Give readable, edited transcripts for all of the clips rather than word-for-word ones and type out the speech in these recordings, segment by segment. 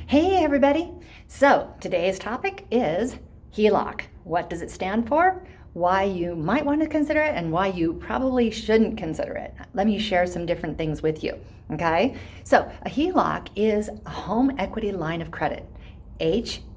Hey everybody! So today's topic is HELOC. What does it stand for? Why you might want to consider it and why you probably shouldn't consider it. Let me share some different things with you, okay? So a HELOC is a home equity line of credit. HELC,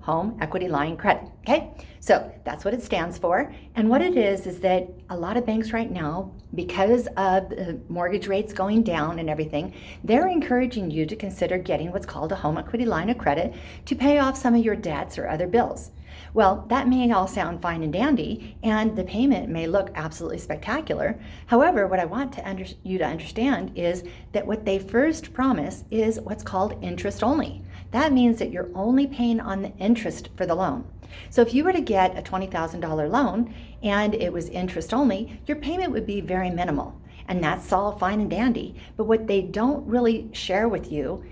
home equity line credit, okay? So that's what it stands for. And what it is that a lot of banks right now, because of the mortgage rates going down and everything, they're encouraging you to consider getting what's called a home equity line of credit to pay off some of your debts or other bills. Well, that may all sound fine and dandy, and the payment may look absolutely spectacular. However, what I want you to understand is that what they first promise is what's called interest only. That means that you're only paying on the interest for the loan. So if you were to get a $20,000 loan and it was interest only, your payment would be very minimal. And that's all fine and dandy. But what they don't really share with you,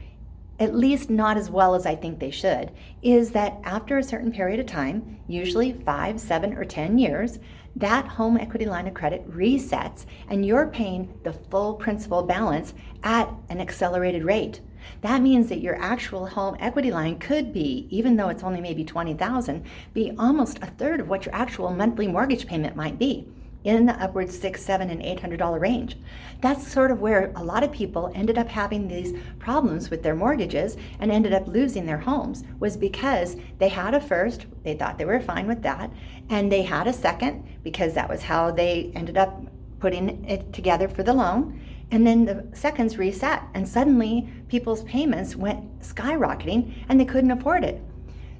at least not as well as I think they should, is that after a certain period of time, usually 5, 7, or 10 years, that home equity line of credit resets and you're paying the full principal balance at an accelerated rate. That means that your actual home equity line could be, even though it's only maybe $20,000, be almost a third of what your actual monthly mortgage payment might be, in the upwards $600, $700, and $800 range. That's sort of where a lot of people ended up having these problems with their mortgages and ended up losing their homes, was because they had a first, they thought they were fine with that, and they had a second because that was how they ended up putting it together for the loan. And then the seconds reset, and suddenly people's payments went skyrocketing and they couldn't afford it.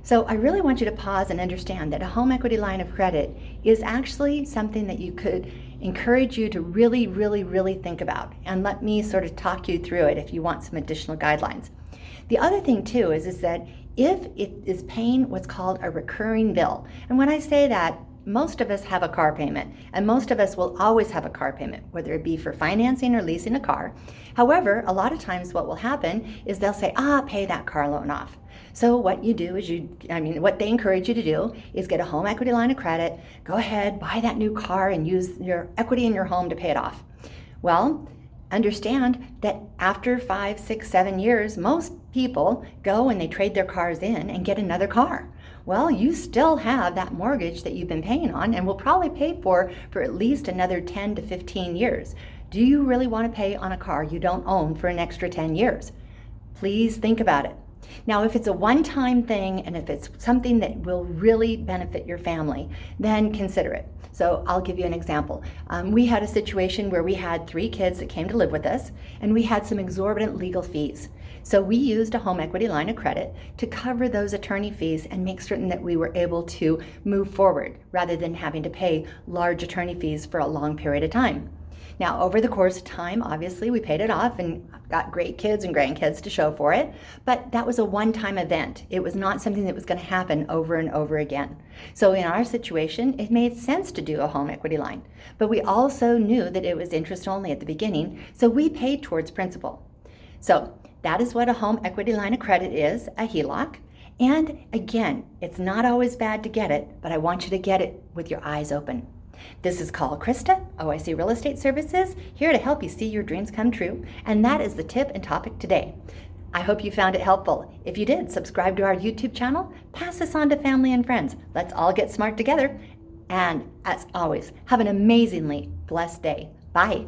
So I really want you to pause and understand that a home equity line of credit is actually something that you could encourage you to really think about. And let me sort of talk you through it if you want some additional guidelines. The other thing too is that if it is paying what's called a recurring bill, and when I say that, most of us have a car payment, and most of us will always have a car payment, whether it be for financing or leasing a car. However, a lot of times what will happen is they'll say, pay that car loan off. So what you do is what they encourage you to do is get a home equity line of credit, go ahead, buy that new car and use your equity in your home to pay it off. Well, understand that after 5, 6, 7 years, most people go and they trade their cars in and get another car. Well, you still have that mortgage that you've been paying on and will probably pay for at least another 10 to 15 years. Do you really want to pay on a car you don't own for an extra 10 years? Please think about it. Now, if it's a one-time thing and if it's something that will really benefit your family, then consider it. So I'll give you an example. We had a situation where we had 3 kids that came to live with us, and we had some exorbitant legal fees. So we used a home equity line of credit to cover those attorney fees and make certain that we were able to move forward rather than having to pay large attorney fees for a long period of time. Now, over the course of time, obviously, we paid it off and got great kids and grandkids to show for it, but that was a one-time event. It was not something that was going to happen over and over again. So in our situation, it made sense to do a home equity line, but we also knew that it was interest only at the beginning, so we paid towards principal. So that is what a home equity line of credit is, a HELOC. And again, it's not always bad to get it, but I want you to get it with your eyes open. This is called Krista, OIC Real Estate Services, here to help you see your dreams come true. And that is the tip and topic today. I hope you found it helpful. If you did, subscribe to our YouTube channel, pass this on to family and friends. Let's all get smart together. And as always, have an amazingly blessed day. Bye.